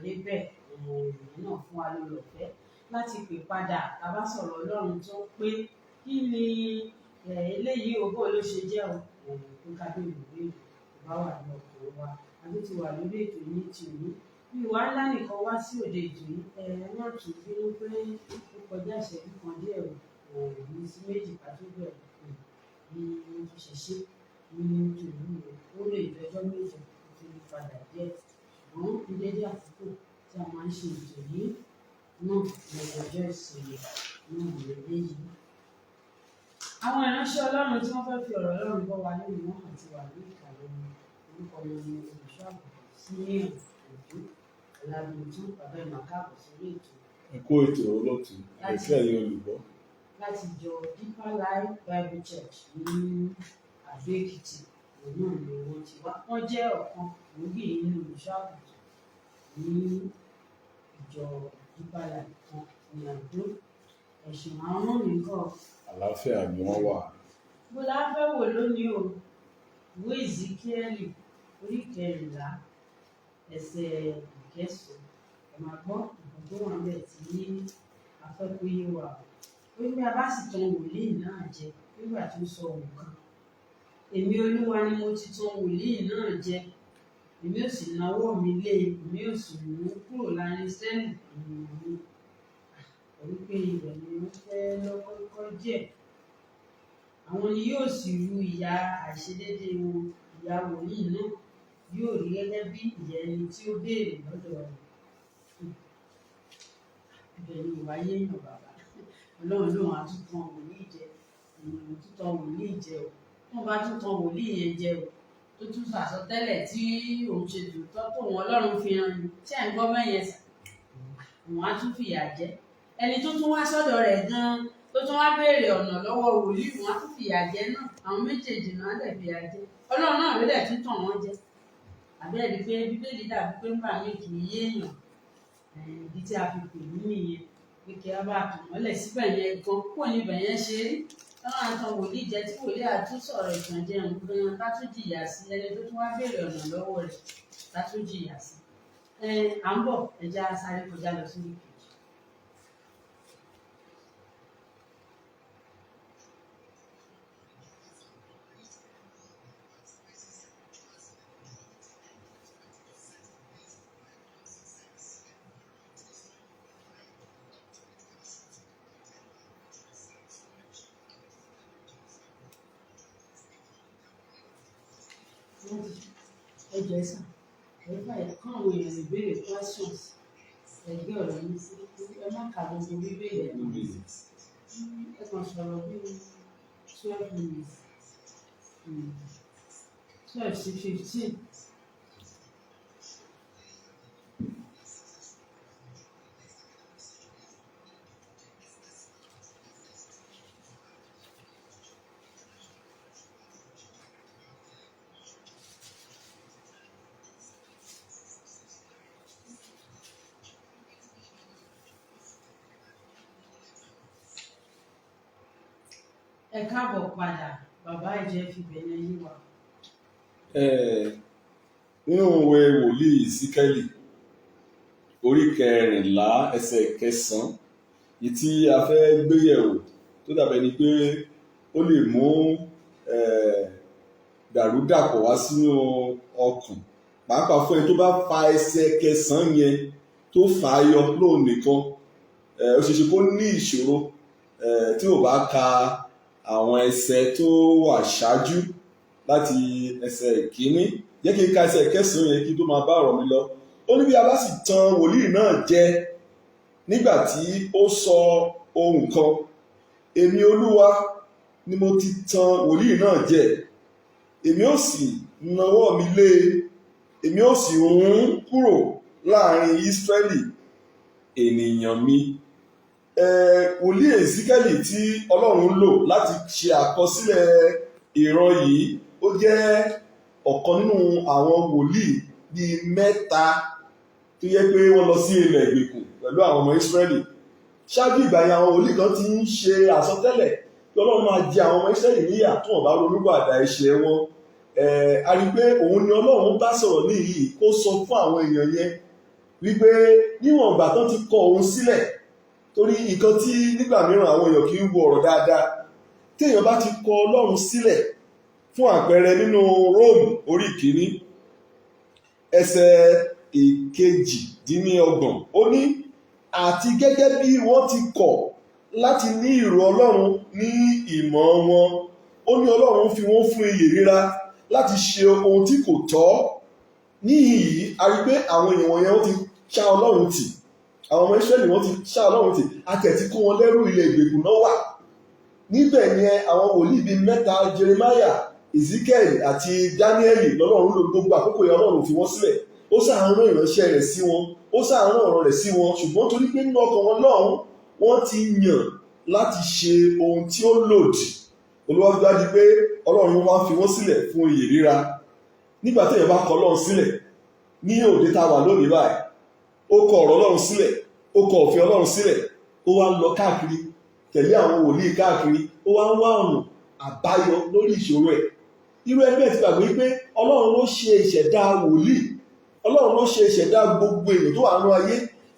débẹ̀ ìyẹn náà fún wa lórí ọ̀fẹ́ láti pè padà tá bá sọ̀rọ̀ Ọlọ́run tó pé kí ni eléyìí ògbó ló ṣe jẹ́ o kó ká bí ìwé bá wà ní ọkọ̀ wa àti ti wà lórí ètò yìí ti òní bí ìwà ńlá nìkan wá sí òde ètò yìí wọ́n tún bínú pé ó kọjá ìṣẹ́jú kan díẹ̀ ní sí méjì pàtó bẹ̀rẹ̀ bí wọ́n tún ṣe ṣe ní tòun ó lè jọjọ́ méjì tó lè padà díẹ̀ ṣùgbọ́n ní dédé àkókò tí a máa ń ṣe ètò yìí náà lọ́jọ́ ìsinmi náà lè yìí. Àwọn ìránṣẹ́ Ọlọ́run tí wọ́n fẹ́ fi ọ̀rọ̀ Ọlọ́run bọ́ wa lórí wọn àti wà ní ìkàlẹ̀ orúkọ wọn ní olùṣọ́ àgùntàn Simeon Òjó Ọlábìntún bàbá ìmàkàbọ̀ sórí ètò. Ẹ̀kọ́ ètò olóòtú àti ẹ̀yin olùgbọ́. Láti jọ Deeper Life Bible Church ní Àdó Èkìtì náà ni wọ́n ti wá. Wọ́n jẹ́ ọ̀kan gbòógì nínú olùṣọ́ àgùntàn ní ìjọ Deeper Life kan ní Àdó. Ẹ̀sìn àwọn ọmọ mi kọ́. Àlàáfíà ni wọ́n wà. Bó la fẹ́ wò lónìí o, ìwé Ezekiel orí 14 ẹsẹ̀ 9 ẹ máa gbọ́ nǹkan tó wà níbẹ̀ tí a fẹ́ kó yé wa. Ó ní bí a bá sì tan wòlíì náà jẹ nígbà tó sọ nǹkan. Èmi Olúwa ni mo ti tan wòlíì náà jẹ. Èmi ò sì nawọ́ mi lé èmi ò sì mú kúrò láàrin Ísírẹ́lì ènìyàn mi. Torí pé ibẹ̀ ni wọ́n fẹ́ lọ́kọ́ díẹ̀. Àwọn ni yóò sì ru ìyà àìṣedéédé wọn. Ìyà wòlíì náà yóò rí gẹ́gẹ́ bí ìyà ẹni tí ó béèrè lọ́dọ̀ rẹ̀. Ibẹ̀ ni ìwà yéèyàn bàbá. Ọlọ́run lòun á tún tan wòlíì jẹ. Ènìyàn tún tan wòlíì jẹ o. Wọ́n bá tún tan wòlíì yẹn jẹ o. Tó tún sàsọtẹ́lẹ̀ tí òun ṣe tòótọ́ tóun Ọlọ́run fi hàn ní. Ṣé ẹ̀ ń gbọ́ mẹ́yẹn sà? Òun á tún fìyà jẹ. Ẹni tó tún wá sọ́dọ̀ rẹ̀ gan-an tó tún wá béèrè ọ̀nà lọ́wọ́ wòlíì wọn á tún fìyà jẹ náà. Àwọn méjèèjì náà dẹ̀ fìyà jẹ. Ọlọ́run náà ló dẹ̀ tún tàn wọ́n jẹ. Àbẹ́ẹ̀rí pé Bíbélì dàbí pé nígbà míì kì í yéèyàn. Ìdí tí a fi pè ní nìyẹn pé kí a bá tàn mọ́lẹ̀ síbẹ̀ yẹn gan kúrò níbẹ̀ yẹn ṣe rí. Táwọn àtàn wòlíì jẹ tí wòlíì àtúnṣọ̀rọ̀ ìtànjẹ gan ká tún jìyà sí ẹni tó tún wá béèrè ọ̀nà lọ́wọ́ rẹ̀ ká tún jìyà sí. À ń bọ̀ ẹja sáré kọjá lọ sí ìkejì. Ẹjọ́ ẹ̀sà ẹ̀fà ẹ̀kọ́ àwọn èèyàn lè béèrè questions ẹgbẹ́ ọ̀rọ̀ yìí sí ẹ má kà gbogbo Bíbélì ẹ̀ náà ẹ kàn sọ̀rọ̀ bí 12 minutes 12 sí 15. Ẹ káàbọ̀ padà bàbá ìjẹ́ fi bẹ̀rẹ̀ yí wa. Nínú ìwé wòlíì Síkẹ́lì orí 14 ẹsẹ̀ 9 yìí tí a fẹ́ gbéyẹ̀wò tó dàbẹ̀ ni pé ó lè mú dàrúdàpọ̀ wá sínú ọkàn pàápàá fún ẹni tó bá fa ẹsẹ̀ 9 yẹn tó fà á yọ lóun nìkan ó ṣeéṣe kó ní ìṣòro tí ò bá ka àwọn ẹsẹ̀ tó wà ṣáájú láti ẹsẹ̀ 1 jẹ́ kí n ka ẹsẹ̀ 9 yẹn kí tó máa bá ọ̀rọ̀ mi lọ. Ó ní bí a bá sì tan wòlíì náà jẹ nígbà tí ó sọ ohun kan, èmi Olúwa ni mo ti tan wòlíì náà jẹ, èmi ó sì nawọ́ mi lé èmi ó sì run kúrò láàrin Ísírẹ́lì ènìyàn mi. Wòlíì Èzíkẹ́lì tí Ọlọ́run lò láti ṣe àkọsílẹ̀ ìran yìí ó jẹ́ ọ̀kan nínú àwọn wòlíì bíi 3 tó yẹ pé wọ́n lọ sí ilẹ̀ ìgbèkùn pẹ̀lú àwọn ọmọ Ísírẹ́lì. Ṣáájú ìgbà yẹn àwọn wòlíì kan ti ń ṣe àsọtẹ́lẹ̀ pé Ọlọ́run máa jẹ àwọn ọmọ Ísírẹ́lì níyà tó wọ́n bá ronúpìwàdà ẹ̀ṣẹ̀ wọn. A rí i pé òun ni Ọlọ́run bá sọ̀rọ̀ níyì kó sọ fún àwọn èèyàn yẹn wípé níwọ̀n ìgbà tán ti kọ òun sílẹ̀, torí nǹkan tí nígbà mìíràn àwọn èèyàn kì í wo ọ̀rọ̀ dáadáa, téèyàn bá ti kọ Ọlọ́run sílẹ̀, fún àpẹẹrẹ nínú Róòmù orí ìkíní ẹsẹ̀ ìkejìdínlọ́gbọ̀n, ó ní àti gẹ́gẹ́ bí wọ́n ti kọ̀ láti ní ìrò Ọlọ́run ní ìmọ̀ wọn, ó ní Ọlọ́run fi wọ́n fún iyè ríra láti ṣe ohun tí kò tọ́. Níhìn-ín a rí pé àwọn èèyàn wọ̀nyẹn wọ́n ti ṣá Ọlọ́run tì, àwọn ọmọ Ísírẹ́lì wọ́n ti ṣá Ọlọ́run tì, àtẹ̀tí kó wọn lẹ́rú ilẹ̀ ìgbèkùn náà wà. Níbẹ̀ yẹn àwọn wòlíì bíi mẹ́ta, Jeremáyà, Ezekiel àti Dáníẹ́lì, lọ́lọ́run ló gbogbo àkókò yẹn Ọlọ́run fi wọ́n sílẹ̀, ó ṣàárán ìránṣẹ́ rẹ̀ sí wọn, ó ṣàárán ọ̀rọ̀ rẹ̀ sí wọn, ṣùgbọ́n torí pé nínú ọkàn wọn lọ́hùn wọ́n ti yàn láti ṣe ohun tí ó lòdì. Olúwa fi dájú pé Ọlọ́run wá fi wọ́n sílẹ̀ fún iyè ríra. Nígbà tí èèyàn bá kọ Ọlọ́run sílẹ̀ ní òde tá a wà lónìí báyìí, ó kọ ọ̀rọ̀ Ọlọ́run sílẹ̀, ó kọ òfin Ọlọ́run sílẹ̀, ó wá ń lọ káàkiri tẹ̀lé àwọn wòlíì káàkiri, ó wá ń wá ọ̀nà àbáyọ lórí ìṣòro ẹ̀. Irú ẹgbẹ́ ti gbàgbé pé Ọlọ́run ló ṣe ìṣẹ̀dá wòlíì, Ọlọ́run ló ṣe ìṣẹ̀dá gbogbo èèyàn tó wà nínú ayé.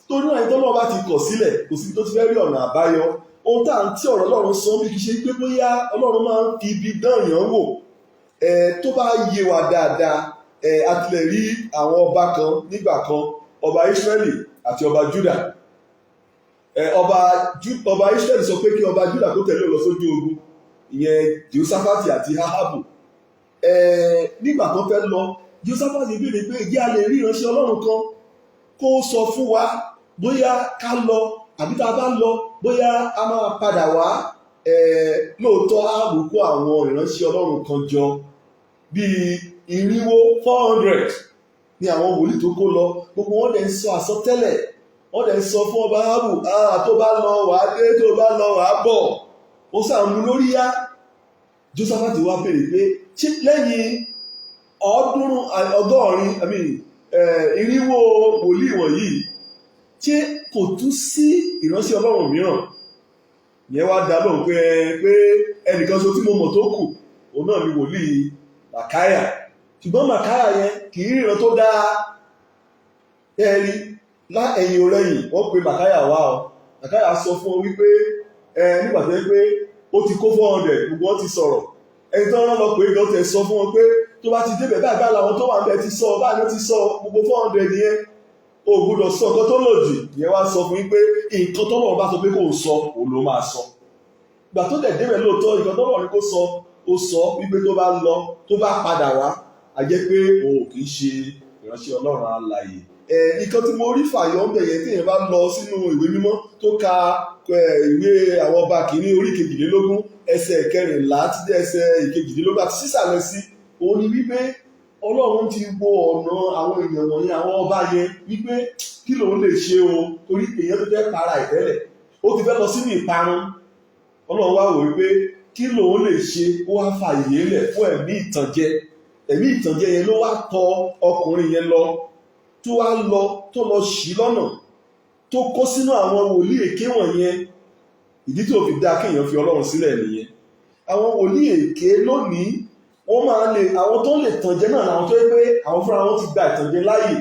Torí náà ẹni tó lọ́wọ́ bá ti kọ̀ sílẹ̀, kò síbi tó ti fẹ́ rí ọ̀nà àbáyọ. Ohun tá à ń tí ọ̀rọ̀ Ọlọ́run sọ bí kì í ṣe pé bóyá Ọlọ́run máa ń fi ibi dán èèyàn wò. Tó bá yé wa dáadáa, a ti lè rí àwọn ọba kan nígbà kan, ọba Ísírẹ́lì àti ọba Júdà. Ọba Ísírẹ́lì sọ pé kí ọba Júdà kó tẹ̀lé lọ sójú ogun, ìyẹn Jèhóṣáfátì àti Áhábù. Nígbà tó fẹ́ lọ, Jèhóṣáfátì béèrè pé ìjẹ́ a lè rí ìránṣẹ́ Ọlọ́run kan kó sọ fún wa bóyá ká lọ, àbí tá a bá lọ bóyá a máa padà wá. Lóòótọ́ Áhábù kó àwọn ìránṣẹ́ Ọlọ́run kan jọ bíi 400 ni àwọn wòlíì tó kó lọ. Gbogbo wọn dẹ̀ ń sọ àsọtẹ́lẹ̀, wọ́n dẹ̀ ń sọ fún ọba Áhábù, tó bá lọ wàá dé, tó bá lọ wàá bọ̀. Ó sàmú lórí yá. Jósáfátì wá béèrè pé ṣé lẹ́yìn ọgọ́rin 400 wòlíì wọ̀nyí, ṣé kò tún sí ìránṣẹ́ Ọlọ́run mìíràn? Yẹn wá dá lóhùn pé ẹnìkan ṣo tí mo mọ̀ tó kù, òun náà ni wòlíì Màkáyà. Ṣùgbọ́n Màkáyà yẹn kì í ríran tó dáa. Ẹ̀rí ẹ̀yìn òrẹ́yìn wọ́n pe Màkáyà wá o. Màkáyà sọ fún ọ wípé nígbà tó yẹ pé ó ti kó 400, gbogbo wọn ti sọ̀rọ̀. Ẹni tó rán lọ pé ìgbà ó tẹ̀ sọ fún wọn pé tó bá ti débẹ̀ báyìí làwọn tó wà ń bẹ ti sọ, báyìí ló ti sọ gbogbo 400 yẹn, o gbọ́dọ̀ sọ nǹkan tó lòdì. Ìyẹn wá sọ fún yín pé nǹkan tọ́lọ́run bá sọ pé kò sọ, òun ló máa sọ. Ìgbà tó dẹ̀ débẹ̀ lóòótọ́ nǹkan tọ́lọ́run ní kó sọ, ó sọ wípé tó bá lọ, tó bá padà wá, a jẹ́ pé o kì í ṣe ìránṣẹ́ Ọlọ́run alààyè. Nǹkan tí mo rí fàyọ ń bẹ̀yẹn tí èèyàn bá lọ sínú ìwé mímọ́ tó ka ìwé àwọn ọba kìíní orí 22 ẹsẹ̀ 14 títí ẹsẹ̀ 22 àti sísàlẹ̀ sí, òun ni wípé Ọlọ́run ti wo ọ̀nà àwọn èèyàn wọ̀nyí, àwọn ọba yẹn, wípé kí lòun lè ṣe o, torí èèyàn tó fẹ́ para ìtẹ́lẹ̀, ó ti fẹ́ lọ sínú ìparun. Ọlọ́run wá wò wípé kí lòun lè ṣe, ó wá fààyè lẹ̀ fún ẹ̀mí ìtànjẹ. Ẹ̀mí ìtànjẹ yẹn ló wá tọ ọkùnrin yẹn lọ, tó wá lọ tó lọ ṣì lọ́nà, tó kó sínú àwọn wòlíì èké wọ̀nyẹn. Ìdí tí ó fi dá kéèyàn fi Ọlọ́run sílẹ̀ nìyẹn. Àwọn wòlíì èké lónìí, wọ́n máa lè, àwọn tó lè tànjẹ náà làwọn tó yẹ pé àwọn fúnra wọn ti gba ìtànjẹ láàyè.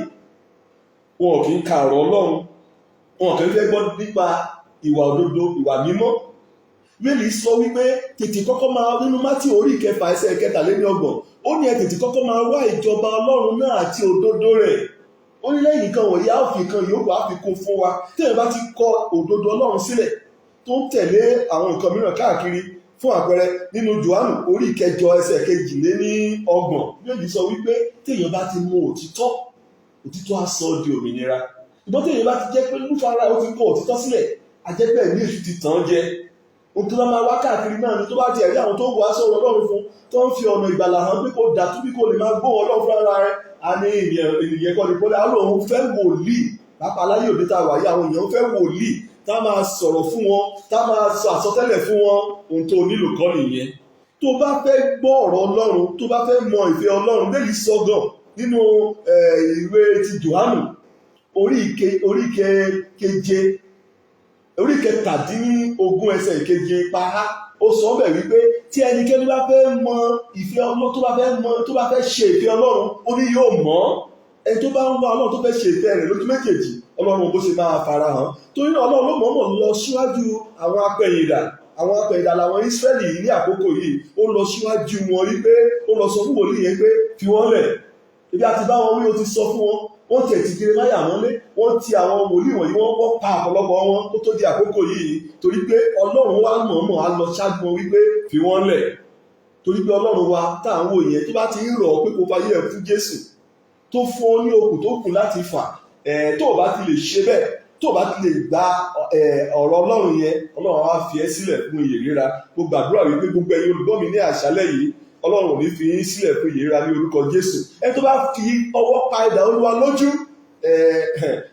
Wọn kì í ka ọ̀rọ̀ Ọlọ́run, wọn kì í fẹ́ gbọ́ nípa ìwà òdodo, ìwà mímọ́. Bíbélì sọ wípé tètè kọ́kọ́ máa, nínú Mátíù orí 6 ẹsẹ̀ 23, ó ní ẹ tètè kọ́kọ́ máa wá ìjọba Ọlọ́run náà àti òdodo rẹ̀. Ó ní lẹ́yìn kan wọ̀nyí á fi kan yòókù á fi kún fún wa. Téèyàn bá ti kọ òdodo Ọlọ́run sílẹ̀ tó ń tẹ̀lé àwọn nǹkan mìíràn káàkiri, fún àpẹẹrẹ nínú Jòhánù orí 8 ẹsẹ̀ 22, Bíbélì sọ wípé téèyàn bá ti mọ òtítọ́, òtítọ́ á sọ di òmìnira. Ṣùgbọ́n téèyàn bá ti jẹ́ pé lúfara ó ti kọ òtítọ́ sílẹ̀, àjẹpẹ́ ní èṣù ti tàn jẹ. Ohun tó bá máa wá káàkiri náà ni tó bá ti ẹ̀rí àwọn tó ń wá sọ̀rọ̀ Ọlọ́run fún, tó ń fi ọ̀nà ìgbàlà hàn pé kò dàtú bí kò lè máa gbóhùn Ọlọ́run fún ara rẹ̀. A ní ènìyàn kọ́ ni pọ́lẹ́, àwọn òun fẹ́ wòlíì, pàápàá láyé òde tá a wà yìí, àwọn èèyàn fẹ́ wòlíì tá máa sọ̀rọ̀ fún wọn, tá máa sọ àsọtẹ́lẹ̀ fún wọn. Ohun tó nílò kọ́ nìyẹn. Tó bá fẹ́ gbọ́ ọ̀rọ̀ Ọlọ́run, tó bá fẹ́ mọ ìfẹ́ Ọlọ́run, bẹ́ẹ̀ ni sọ́gàn nínú ìwé ti Jòhánù orí 17 ẹsẹ̀ 7 pàá, ó sọ bẹ̀ wípé tí ẹnikẹ́ni bá fẹ́ mọ ìfẹ́ Ọlọ́run, tó bá fẹ́ ṣe ìfẹ́ Ọlọ́run, ó ní yóò mọ̀. ẹni tó bá ń wá ọlọ́run tó fẹ́ ṣe ìfẹ́ rẹ̀ lójú méjèèjì ọlọ́run bó ṣe máa fara hàn torí náà ọlọ́run ló mọ̀ọ́mọ̀ lọ síwájú àwọn apẹ̀yìndà làwọn Ísírẹ́lì yìí ní àkókò yìí ó lọ síwájú wọn rí pé ó lọ sọ fún wòlíì yẹn pé fi wọ́n lẹ̀ ibi àti bá wọn wí ó ti sọ fún wọn wọ́n tẹ̀ ti Jeremáyà mọ́lé wọ́n ti àwọn wòlíì wọ̀nyí wọ́n pa ọ̀pọ̀lọpọ̀ wọn tó tó di àkókò yìí torí pé ọlọ́run wa mọ̀ọ́mọ̀ á lọ ṣáájú wọn wípé fi wọ́n lẹ̀ torí pé ọlọ́run wa tá à ń wò yẹn tó bá ti ń rọ̀ pé kó fayé ẹ̀ fún Jésù tó fún ọ ní okùn tó kù láti fà tó o bá ti lè ṣe bẹ́ẹ̀ tó o bá ti lè gba ọ̀rọ̀ ọlọ́run yẹn ọlọ́run á fi ẹ́ sílẹ̀ fún ìyè ríra mo gbàdúrà wípé gbogbo ẹ̀yin olùgbọ́ mi ní àṣálẹ́ yìí ọlọ́run ò ní fi yín sílẹ̀ fún ìyè ríra ní orúkọ Jésù ẹni tó bá fi ọwọ́ pa idà Olúwa lójú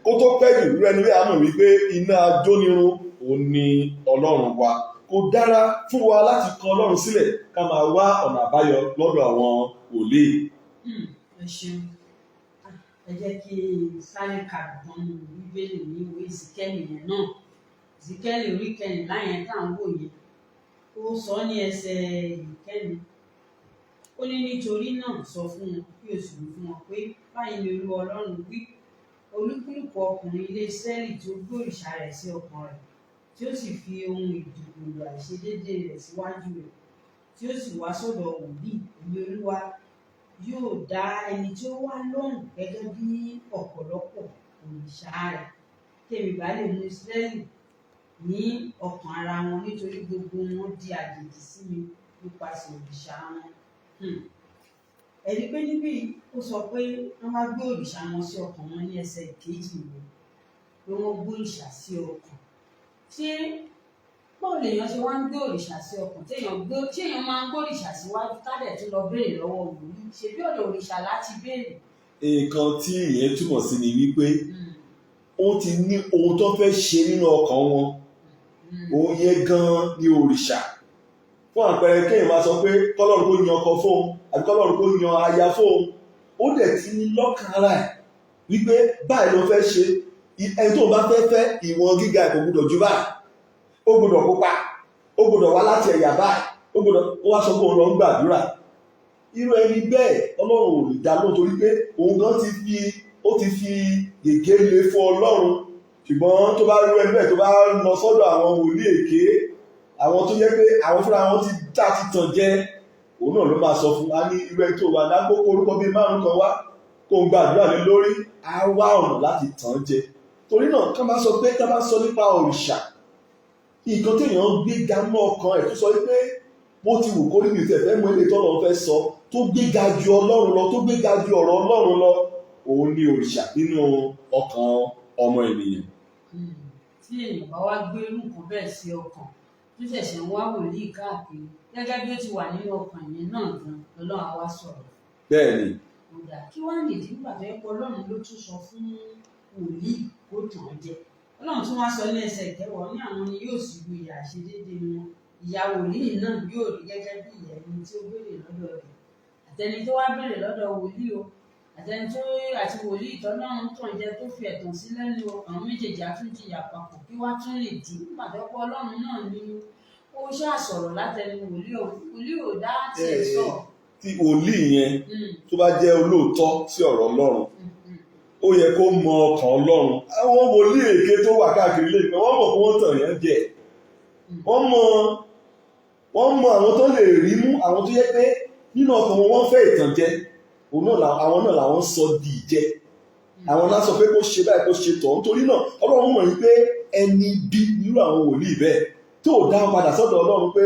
kó tó pẹ́ jù rẹ́ni rí àmọ̀ wípé iná ajónirun òun ni ọlọ́run wa kò dára fún wa láti kọ ọlọ́run sílẹ̀ ká máa wá ọ̀nà àbáyọ lọ́dọ̀ àwọn wòlíì. ẹ ṣeun ẹ jẹ́ kí sáré kàdùn bíbélì ní ìwé ìsìkẹ́lì yẹn náà ìsìkẹ́lì orí kẹrìnlá yẹn tá à ń wò yẹn ó sọ ní ẹsẹ̀ ìkẹrin ó ní nítorí náà sọ fún wọn kí o sì wí fún wọn pé báyìí ni Olúwa Ọlọ́run wí olúkúlùkù ọkùnrin ilé Ísírẹ́lì tó gbé òrìṣà rẹ̀ sí ọkàn rẹ̀ tí ó sì fi ohun ìdìbò àìṣedéédéé rẹ̀ síwájú rẹ̀ tí ó sì wá sọ́dọ̀ wòlíì èmi Olúwa yóò dá ẹni tí ó wá lóhùn gẹ́gẹ́ bí ọ̀pọ̀lọpọ̀ òrìṣà rẹ̀ tèmi bá lè mú Ísírẹ́lì ní ọkàn ara wọn nítorí gbogbo wọn di àjèjì sí mi nípasẹ̀ òrìṣà wọn. ẹni pé níbí ó sọ pé wọ́n wá gbé òrìṣà wọn sí ọkàn wọn ní ẹsẹ̀ ìkejì wọn pé wọ́n gbé òrìṣà sí ọkàn. ṣé báwo lèèyàn ṣe wá ń gbé òrìṣà sí ọkàn téèyàn máa ń gbé òrìṣà síwájú tádẹ̀ tún lọ béèrè lọ́wọ́ wòlíì ṣebí ọ̀dọ̀ òrìṣà láti béèrè. nǹkan tí ìyẹn túmọ̀ sí ni wípé ó ti ní ohun tó fẹ́ ṣe nínú ọkàn wọn òun yẹn gan-an ni òrìṣà fún àpẹẹrẹ kéèyàn máa sọ pé kọ́lọ́run kó yan ọkọ fóun àbí kọ́lọ́run kó yan aya fóun ó dẹ̀ ti ní lọ́kàn ara ẹ̀ wípé báyìí ló fẹ́ ṣe ẹni tó bá fẹ́ fẹ́ ìwọ̀n gíga ẹ̀ kò gbúdọ̀ ju báyìí ó gbúdọ̀ pupa ó gbúdọ̀ wá láti ẹ̀yà báyìí ó wá sọ pé òun lọ ń gbàdúrà irú ẹni bẹ́ẹ̀ ọlọ́run ò lè dá lóhùn torí pé òun gan ti fi gègé le fún ọlọ́run ṣùgbọ́n tó bá rú ẹni bẹ́ẹ̀ tó bá lọ sọ́dọ̀ àwọn wòlíì èké àwọn tó yẹ pé àwọn fúnra wọn ti dá ti tàn jẹ òun náà ló máa sọ fún wa ní irú ẹni tó wà lágbókò orúkọ bíi márùn kan wá kó ń gbàdúrà lé lórí á wá ọ̀nà láti tàn jẹ torí náà ká bá sọ pé ká bá sọ nípa òrìṣà nǹkan téèyàn gbé ga mọ́ ọkàn ẹ̀ tó sọ wípé bó ti wù kó nínú ìfẹ́ mú ilé tọ́lọ́run fẹ́ sọ tó gbéga ju ọlọ́run lọ tó gbéga ju ọ̀rọ̀ ọlọ́run lọ òun ni òrìṣà nínú ọkàn ọmọ ènìyàn. tí èèyàn bá wá gbé irú nǹkan bẹ́ẹ̀ sí ọkàn tó ṣẹ̀ṣẹ̀ ń wá wòlíì káàkiri gẹ́gẹ́ bí ó ti wà nínú ọkàn yẹn náà gan lọ́lọ́run á wá sọ̀rọ̀. bẹ́ẹ̀ ni. kódà kí wàá nìdí nígbà tó yẹ pé ọlọ́run ló tún sọ fún wòlíì kó tàn án jẹ ọlọ́run tún wá sọ ní ẹsẹ̀ ìkẹwàá ní àwọn ni yóò sì lu ìyà àṣedéédéé wọn ìyá wòlíì náà yóò rí gẹ́gẹ́ bí ìyà ẹni tí ó béèrè lọ́dọ̀ rẹ̀ àtẹni tó wá béèrè lọ́dọ̀ wòlíì o àtẹni tó àti wòlíì tọ́lọ́run tàn jẹ tó fi ẹ̀tàn sí lẹ́nu àwọn méjèèjì àtúntìyà papọ̀ kí wá tún lè dì nígbà tó pọ̀ ọlọ́run náà ni ó ṣàṣọ̀rọ̀ látẹnu wòlíì ò dá tiẹ̀ sọ. tí wòlíì yẹn tó bá jẹ́ olóòótọ́ sí ọ̀rọ̀ ọlọ́run ó yẹ kó mọ ọkàn ọlọ́run àwọn wòlíì èké tó wà káàkiri lè pẹ́ wọ́n mọ̀ pé wọ́n tàn yẹn jẹ wọ́n mọ àwọn tó lè rí mú àwọn tó yẹ pé nínú ọkàn wọn wọ́n fẹ́ ìtànjẹ àwọn náà làwọn sọ di ìjẹ àwọn náà sọ pé kó ṣe báyìí kó ṣe tọ̀ nítorí náà ọlọ́run mọ̀ wípé ẹni bí irú àwọn wòlíì bẹ́ẹ̀ tó dá padà sọ́dọ̀ ọlọ́run pé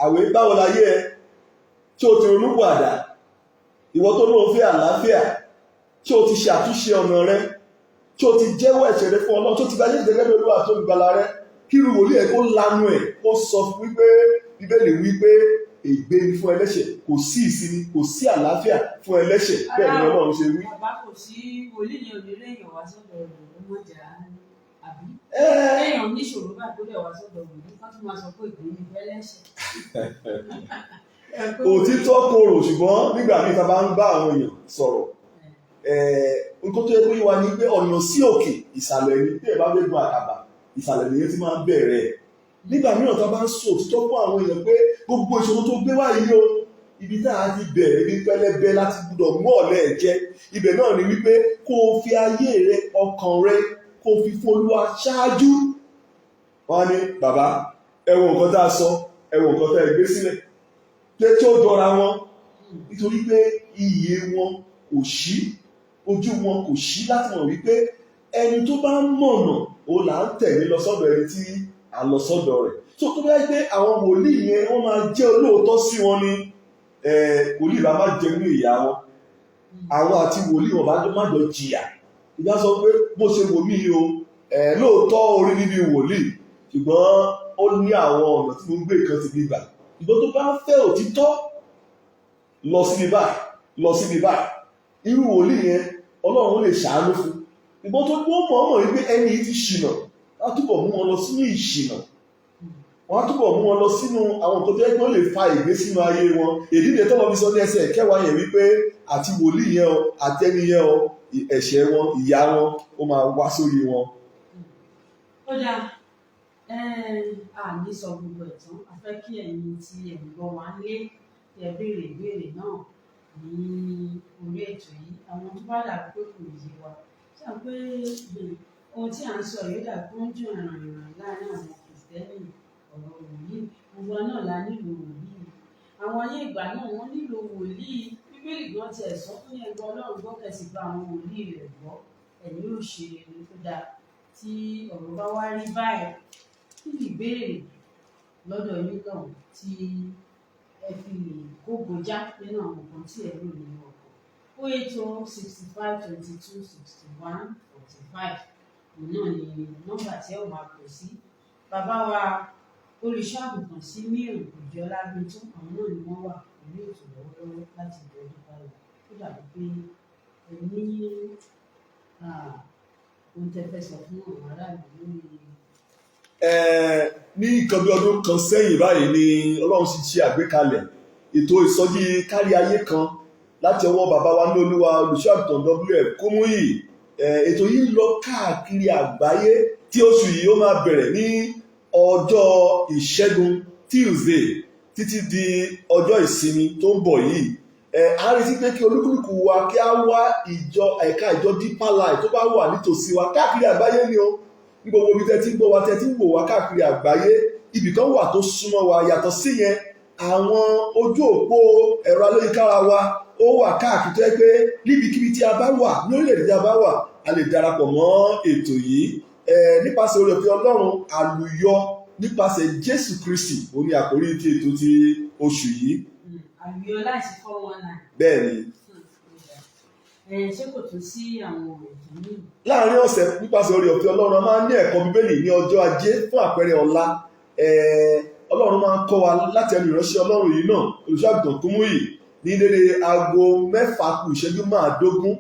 àwẹ̀ báwo láyé ẹ tí o ti ronúpọ̀ àdá ìwọ tó lóun fẹ́ àlàáfíà tí o ti ṣe àtúnṣe ọ̀nà rẹ tí o ti jẹ́wọ́ ẹ̀ṣẹ̀ rẹ fún ọlọ́run tó ti gba Jésù gẹ́gẹ́ bí Olúwa àti olùgbàlà rẹ kí irú wòlíì ẹ̀ kó lanu ẹ̀ kó sọ wípé bíbélì wípé ègbé ni fún ẹlẹ́ṣẹ̀ kò sí ìsinmi kò sí àlàáfíà fún ẹlẹ́ṣẹ̀ bẹ́ẹ̀ ni ọlọ́run ṣe wí. bàbá kò sí wòlíì ní òdìlé èèyàn wá sọ́dọ̀ ọmọjà àbí èèyàn níṣòro bá tó lè wá sọ́dọ̀ wòlíì kán tún máa sọ pé ìgbé ni ẹlẹ́ṣẹ̀. òtítọ́ korò ṣùgbọ́n nígbà míì tá a bá ń bá àwọn èèyàn sọ̀rọ̀ nǹkan tó yẹ kó yé wa ni pé ọ̀nà sí òkè ìsàlẹ̀ ni bí ẹ bá fẹ́ gun àkàbà ìsàlẹ̀ nìyẹn ti máa ń bẹ̀rẹ̀ nígbà mìíràn tá a bá ń sọ òtítọ́ fún àwọn èèyàn pé gbogbo ìṣòro tó gbé wá yìí o ibi tá a ti bẹ̀rẹ̀ ibi pẹlẹbẹ láti gbúdọ̀ mú ọ̀lẹ jẹ ibẹ̀ náà ni wípé kó o fi ayé rẹ ọkàn rẹ kó o fi fún Olúwa ṣáájú. Wọ́n á ní bàbá ẹ wo nǹkan tá a sọ ẹ wo nǹkan tá a gbé sílẹ̀ pé tí ó jọra wọn nítorí pé iyè wọn kò ṣí ojú wọn kò ṣí láti mọ̀ wípé ẹni tó bá ń mọ̀nà ó là ń tẹ̀lé lọ sọ́dọ̀ ẹni tí à ń lọ sọ́dọ̀ rẹ̀. tó bá yẹ pé àwọn wòlíì yẹn wọ́n máa jẹ́ olóòótọ́ sí wọn ni wòlíì bá má jẹ nínú ìyà wọn àwọn àti wòlíì wọn bá má jọ jìyà. ìyá sọ pé bó ṣe wò mí o lóòótọ́ orí níbi wòlíì ṣùgbọ́n ó ní àwọn ọ̀nà tí mo ń gbé nǹkan ti gbígbà. ìgbọ́n tó bá ń fẹ́ òtítọ́ lọ síbi báyìí irú wòlíì yẹn Ọlọ́run lè ṣàánú fún. ìgbọ́n tó wọ́n mọ̀ wípé ẹni yìí ti ṣìnà wọ́n á túbọ̀ mú wọn lọ sínú ìṣìnà wọ́n á túbọ̀ mú wọn lọ sínú àwọn nǹkan tó yẹ kí wọ́n lè fa ìgbé sínú ayé wọn. èdè ìdè tó lọ fi sọ ní ẹsẹ̀ kẹwàá yẹn wípé àti wòlíì yẹn o àti ẹni yẹn o ẹ̀ṣẹ̀ wọn ìyà wọn ó máa wá sórí wọn. ó dáa àní sọ gbogbo ẹ̀ tán a fẹ́ kí ẹ̀yin tí ẹ̀ ń gbọ́ wá lé ẹ béèrè ìbéèrè náà ní orí ètò yìí àwọn tó bá dàbí pé kò yé wa ṣé à ń pé ohun tí à ń sọ yìí dàbí pé ó ń dùn ìrànyìnràn láàrin àwọn kìrìsìtẹ́nì ọ̀rọ̀ wòlíì gbogbo náà la nílò wòlíì àwọn ayé ìgbà náà wọ́n nílò wòlíì bíbélì gan tiẹ̀ sọ fún yẹn gbọ́ Ọlọ́run gbọ́ kẹsì bá àwọn wòlíì rẹ̀ gbọ́ ẹ̀yin yóò ṣe ẹni tó dáa tí ọ̀rọ̀ bá wá rí báyìí kí ni ìbéèrè lọ́dọ̀ yín náà tí ẹ fi lè kógo já nínú àwọn nǹkan tí ẹ lò nínú ọkọ̀ 08065226145 náà ni nọ́mbà tí ẹ ò máa pè sí. bàbá wa olùṣọ́àgùntàn sí mírùn òjò ọlágbẹ́tún àwọn náà ni wọ́n wà pẹ̀lú ètò lọ́wọ́lọ́wọ́ láti ìjọba báyìí ó dàbí pé ẹ ní ohun tẹ́ fẹ́ sọ fún àwọn aráàlú lórí. ní nǹkan bí ọdún kan sẹ́yìn báyìí ni Ọlọ́run sì ṣe àgbékalẹ̀ ètò ìsọjí kárí ayé kan láti ọwọ́ bàbá wa ní Olúwa olùṣọ́àgùntàn WF Kúmúyì. ètò yìí lọ káàkiri àgbáyé tí oṣù yìí ó máa bẹ̀rẹ̀ ní ọjọ́ ìṣẹ́gun Tuesday títí di ọjọ́ ìsinmi tó ń bọ̀ yìí. a retí pé kí olúkúlùkù wa kí á wá ẹ̀ka ìjọ Deeper Life tó bá wà nítòsí wa káàkiri àgbáyé ni o ní gbogbo ibi tẹ́ ti ń gbọ́ wa tẹ́ ti ń wò wá káàkiri àgbáyé ibì kan wà tó súnmọ́ wa yàtọ̀ sí yẹn àwọn ojú òpó ẹ̀rọ ayélujára wa ó wà káàkiri tó yẹ pé níbikíbi tí a bá wà ní orílẹ̀-èdè tí a bá wà a lè darapọ̀ mọ́ ètò yìí nípasẹ̀ oore-ọ̀fẹ́ Ọlọ́run àlùyọ nípasẹ̀ Jésù Kristi ó ní àkórí ti ètò ti oṣù yìí. àlùyọ láti 419. bẹ́ẹ̀ ni. ṣé kò tún sí àwọn ètò míì. láàárín ọ̀sẹ̀ nípasẹ̀ oore-ọ̀fẹ́ Ọlọ́run a máa ń ní ẹ̀kọ́ Bíbélì ní ọjọ́ Ajé fún àpẹẹrẹ ọ̀la Ọlọ́run máa ń kọ́ wa láti ẹnu ìránṣẹ́ Ọlọ́run yìí náà olùṣọ́àgùntàn Kúmúyì ní dédé aago 6:15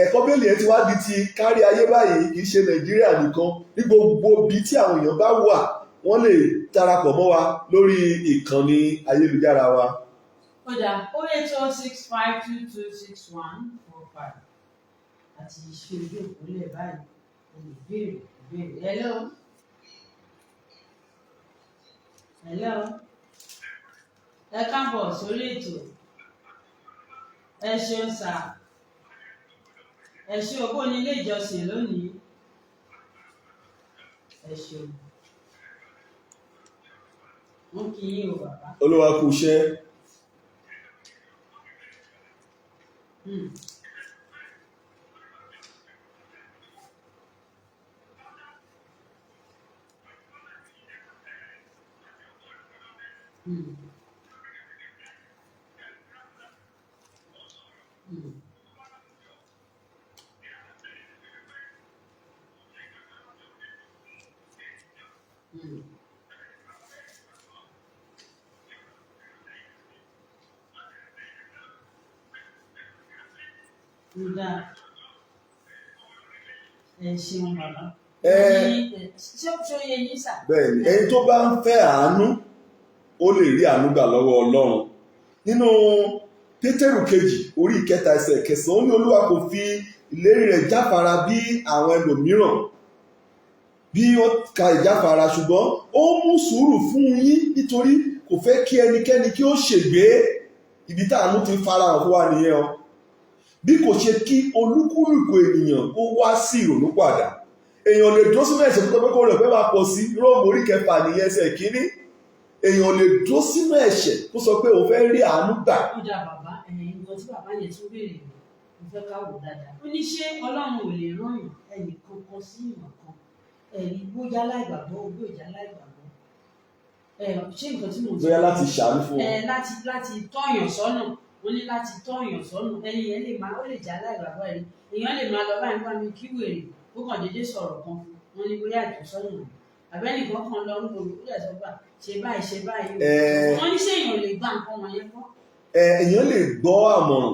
ẹ̀kọ́ Bíbélì ẹ̀ ti wá di ti kárí ayé báyìí kì í ṣe Nàìjíríà nìkan ní gbogbo ibi tí àwọn èèyàn bá wà wọ́n lè darapọ̀ mọ́ wa lórí ìkànnì ayélujára wa. ó dà 08065226145 àti ṣe ojú òpólẹ̀ báyìí ìbéèrè. hello ẹ káàbọ̀ sórí ètò ẹ ṣeun sà ẹ ṣe ògbó ní ilé ìjọsìn lónìí ẹ ṣeun wọn kì í o bàbá. Olúwa kú iṣẹ́. ẹ ṣeun bàbá. bẹ́ẹ̀ni ẹni tó bá ń fẹ́ àánú ó lè rí àánú gbà lọ́wọ́ Ọlọ́run nínú Pétérù kejì orí 3 ẹsẹ̀ 9 ó ní Olúwa kò fi ìlérí rẹ̀ jáfara bí àwọn ẹlòmíràn bí ó ka ìjáfara ṣùgbọ́n ó mú sùúrù fún yín nítorí kò fẹ́ kí ẹnikẹ́ni kí ó ṣègbé ibi tá àánú ti farahàn fún wa nìyẹn o. Bí kò ṣe kí olúkúlùkù ènìyàn kó wá sí ìrònúpìwàdà. Èèyàn lè dúró sínú ẹ̀ṣẹ̀ tó pé kó rẹ̀ pé máa pọ̀ sí. Róòmù orí 6 nìyẹn ẹsẹ̀ kínní. Èèyàn lè dúró sínú ẹ̀ṣẹ̀ kó sọ pé òun fẹ́ rí àánú gbà. Ó dá bàbá nǹkan tí bàbá yẹn tún béèrè mo fẹ́ ká wò dáadáa. Ó ní ṣé Ọlọ́run ò lè rán ẹnì kankan sí ìmọ̀ kan ẹ̀rí bóyá láìgbàgbọ́ bóyá láìgbàgbọ́. Ṣé nǹkan tí mo sọ bóyá láti ṣàánú fún wọn. láti tọ́yàn sọ́nà wọ́n ní láti tọ́yàn sọ́nà ẹni yẹn lè máa ó lè já láìgbàgbọ́ ẹni èèyàn lè máa lọ báyìí nípa mi kí wèrè ó kàn déédéé sọ̀rọ̀ kan fún wọn ní bóyá ìtọ́sọ́nà rẹ̀ àbẹ́nìkan kan lọ ń gbòòrò ó dẹ̀ sọ gbà ṣe báyìí wọ́n ní ṣé èèyàn lè gbà nǹkan wọ̀nyẹn fún. Èèyàn lè gbọ́ àmọ̀ràn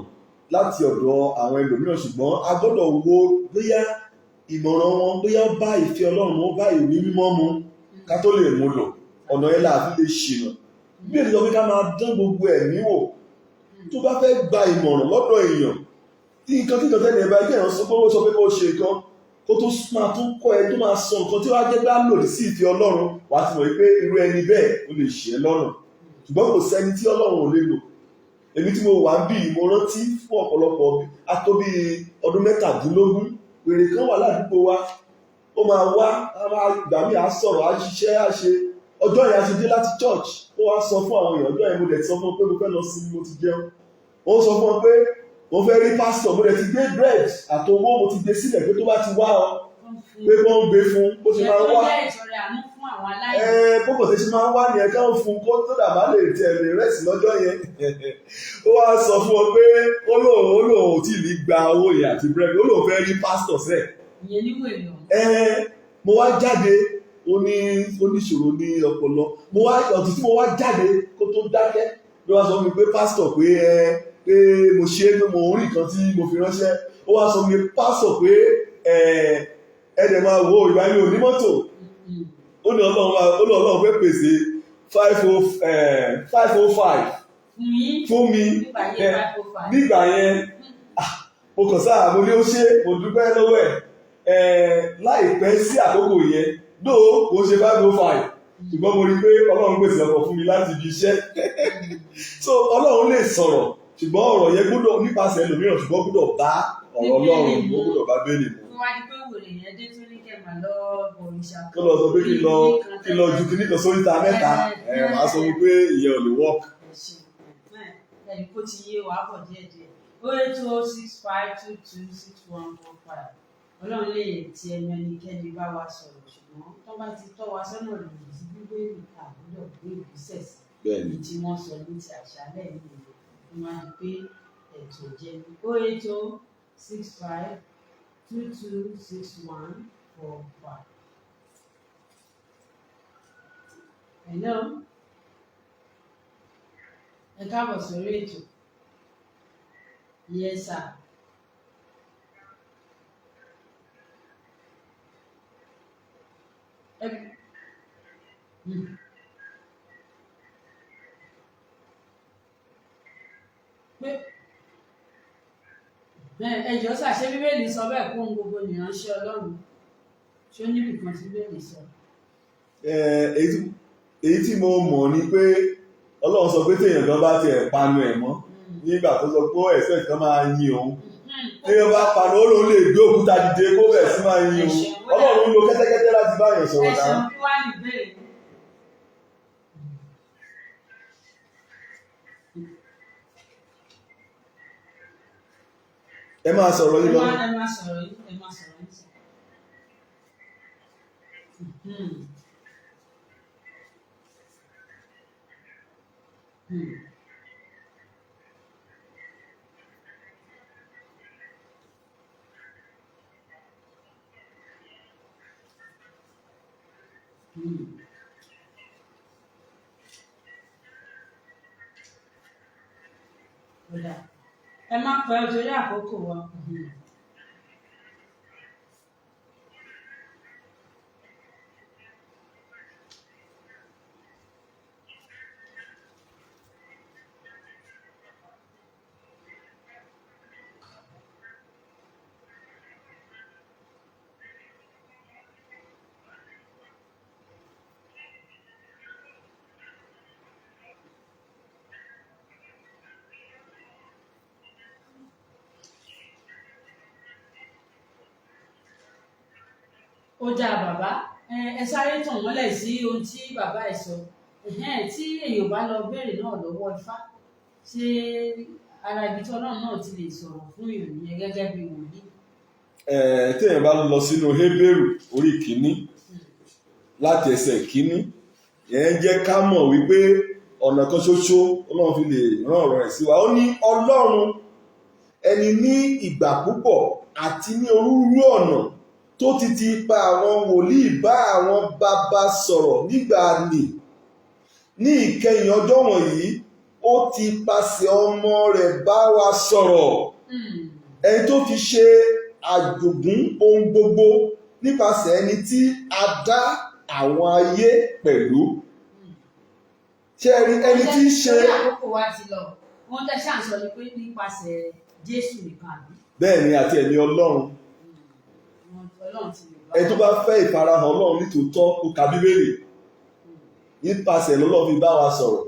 láti ọ̀dọ̀ àwọn ẹlòmíràn ṣùgbọ́n a gbọ́dọ̀ wo bóyá ìmọ̀ràn wọn bóyá ó bá ìfẹ́ Ọlọ́run ó bá ìwé mímọ́ mu ká tó lè mú lò ọ̀nà yẹn láti lè ṣìnà. Bí ènìyàn pé ká máa dán gbogbo ẹ̀mí wò tó bá fẹ́ gba ìmọ̀ràn lọ́dọ̀ èèyàn tí nǹkan tí tọ́tẹ́ nìyẹn bá jẹ́ ìrànṣọ́ pé ó sọ pé kó ṣe nǹkan kó tó máa tún kọ́ ẹ tó máa sọ nǹkan tí wàá jẹ́ bá lòdì sí ìfẹ́ Ọlọ́run wàá ti mọ̀ pé irú ẹni bẹ́ẹ̀ ó lè ṣe é lọ́rùn ṣùgbọ́n kò sẹ́ni tí Ọlọ́run ò lè lò. Èmi tí mo wà ń bí mo rántí fún ọ̀pọ̀lọpọ̀ ató bí ọdún 17 wèrè kan wà ládùúgbò wa ó máa wá ìgbà míì á sọ̀rọ̀ á ṣiṣẹ́ á ṣe ọjọ́ yẹn a ti dé láti church ó wá sọ fún àwọn èèyàn ọjọ́ yẹn mo dẹ̀ sọ fún ọ pé mo fẹ́ lọ sí mo ti jẹun ó sọ fún ọ pé mo fẹ́ rí pásítọ̀ mo dẹ̀ ti gbé bread àtowó mo ti gbé sílẹ̀ pé tó bá ti wá ọ pé wọ́n ń gbé fún bó ṣe máa ń wá bókò tó ṣe máa ń wá ní ẹ̀ka òfun kó tó dàbá lè tẹ̀ lè rẹ́sì lọ́jọ́ yẹn ó wá sọ fún ọ pé ó lóun ò tí ì ní gba owó yẹn àti bread ó lóun fẹ́ rí pásítọ̀ sẹ́ẹ̀. ìyẹn ní wèrè ọ̀hún. Mo wá jáde oníṣòro ní ọpọlọ ọ̀tún tí mo wá jáde kó tó dákẹ́ ló wá sọ fún mi pé pásítọ̀ pé mo ṣe é pé mo rí nǹkan tí mo fi ránṣẹ́ ó wá sọ fún mi pásítọ̀ pé ẹ̀ẹ́dẹ̀ máa wo ìgbà mi ò ní mọ́tò ó ní Ọlọ́run fẹ́ pèsè 505 fún mi nígbà yẹn mo kàn sáà mo ní ó ṣe mo dúpẹ́ lọ́wọ́ ẹ̀ láìpẹ́ sí àkókò yẹn kò ṣe 505 ṣùgbọ́n mo rí pé Ọlọ́run pèsè ọkọ̀ fún mi láti ibi iṣẹ́ so Ọlọ́run lè sọ̀rọ̀ ṣùgbọ́n ọ̀rọ̀ yẹn gbọ́dọ̀ nípasẹ̀ ẹlòmíràn ṣùgbọ́n gbọ́dọ̀ bá ọ̀rọ̀ Ọlọ́run ó gbọ́dọ̀ bá bẹ́ẹ̀lì mu. wọ́n wá ní pé wèrè yẹn dé tó ní kẹ́mà lọ bọ̀rìṣà kan. Ó lọ sọ pé kí lọ ju kíní kan sóríta mẹ́ta màá sọ wípé ìyẹn ò lè work. ẹ̀rí kó ti yé wàá bọ̀ díẹ̀díẹ̀ 08065226145 Ọlọ́run lè ti ẹnu ẹnikẹ́ni bá wa sọ̀rọ̀ ṣùgbọ́n tó bá ti tọ́ wa sọ́nà lòdì sí bíbélì àbúrò gbé ìgbésẹ̀ sí ní tí wọ́n sọ ní ti àṣálẹ̀ nìyẹn wọ́n máa ń pé ètò jẹ́ 08065226145. Hello, ẹ káàbọ̀ sórí ètò. Yes sir. Ẹjọ́ sà ṣé bíbélì sọ bẹ́ẹ̀ kó ohun gbogbo nìránṣẹ́ Ọlọ́run ṣé ó níbi kan tí bíbélì sọ. Èyí tí mo mọ̀ ni pé Ọlọ́run sọ pé téèyàn kan bá tiẹ̀ panu ẹ̀ mọ́ nígbà tó sọ pé ẹ̀sẹ̀ kan máa yin òun téèyàn bá panu ó lóun lè gbé òkúta dìde kó bẹ̀ sí máa yin òun Ọlọ́run lo kẹ́tẹ́kẹ́tẹ́ láti bá yẹn sọ̀rọ̀ náà. ẹ̀sìn wá ní ìbéèrè. Ẹ máa sọ̀rọ̀ yín lọ. ẹ máa sọ̀rọ̀ yín sọ. Ẹ má pẹ́ torí àkókò wa. ó dáa bàbá, ẹ sáré tàn mọ́lẹ̀ sí ohun tí bàbá ẹ̀ sọ. Tí èèyàn bá lọ béèrè náà lọ́wọ́ Ifá, ṣé ara ibi tí Ọlọ́run náà ti lè sọ̀rọ̀ fún èèyàn nìyẹn gẹ́gẹ́ bí wòlíì? Téèyàn bá lọ sínú Hébérù orí kìíní láti ẹsẹ̀ kìíní, yẹn jẹ́ ká mọ̀ wípé ọ̀nà kan ṣoṣo Ọlọ́run fi lè rán ọ̀rọ̀ rẹ̀ sí wa. Ó ní Ọlọ́run ẹni ní ìgbà púpọ̀ àti ní onírúurú ọ̀nà tó ti ipa àwọn wòlíì bá àwọn bàbá sọ̀rọ̀ nígbà nì, ní ìkẹyìn ọjọ́ wọ̀nyí ó ti pasẹ̀ ọmọ rẹ̀ bá wa sọ̀rọ̀, ẹni tó fi ṣe àjogún ohun gbogbo nípasẹ̀ ẹni tí a dá àwọn ayé pẹ̀lú. Ṣé ẹni tí ń ṣe. Àkókò wa ti lọ, wọ́n tẹ́ ṣáà ń sọ ni pé nípasẹ̀ Jésù nìkan àbí? Bẹ́ẹ̀ ni, àti ẹ̀mí Ọlọ́run. Ẹni tó bá fẹ́ ìfarahàn Ọlọ́run nítòótọ́ kó ka Bíbélì, nípasẹ̀ lọ́lọ́run fi bá wa sọ̀rọ̀.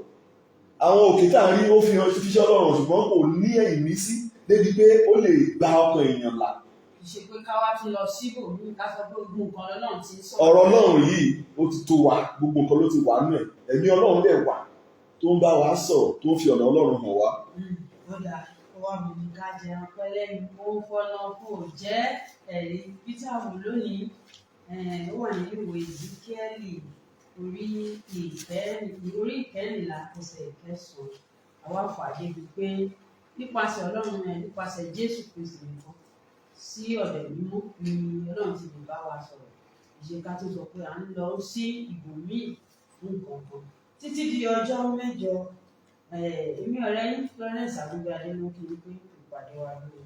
Àwọn òkè tá à ń rí ó fi hàn fiṣẹ́ Ọlọ́run, ṣùgbọ́n kò ní ìmísí débi pé ó lè gba ọkàn èèyàn là. Ṣe pé ká wá tún lọ síbò ní ká sọ pé gbogbo nǹkan Ọlọ́run ti ń sọ. Ọ̀rọ̀ Ọlọ́run yìí ó ti tó wa, gbogbo nǹkan ló ti wà nù ẹ̀. Ẹ̀mí Ọlọ́run dẹ̀ wà tó ń bá wa sọ̀rọ̀, tó ń fi ọ̀nà Ọlọ́run hàn wá. Lọ́dà ọwọ́ mi ní ká jẹun pẹ́lẹ́ ní ó ń fọ́nà kò jẹ́ ẹ̀rí Peter wò lónìí. Ó wà nínú ìwé Ezekiẹ́lì orí ìkẹrìnlá ẹsẹ̀ ìkẹsàn-án. Àwa fàdé bíi pé nípasẹ̀ Ọlọ́run nípasẹ̀ Jésù Kristi nìkan sí ọ̀dọ̀ mímọ́ ni Ọlọ́run ti lè bá wa sọ̀rọ̀. Ìṣèkà tó sọ pé à ń lọ sí ibòmíì fún nǹkan kan. Títí di ọjọ́ mẹ́jọ, èmi ọ̀rẹ́ yín Florence Àgùnbí Adélókè ní pé ìpàdé wa lórí.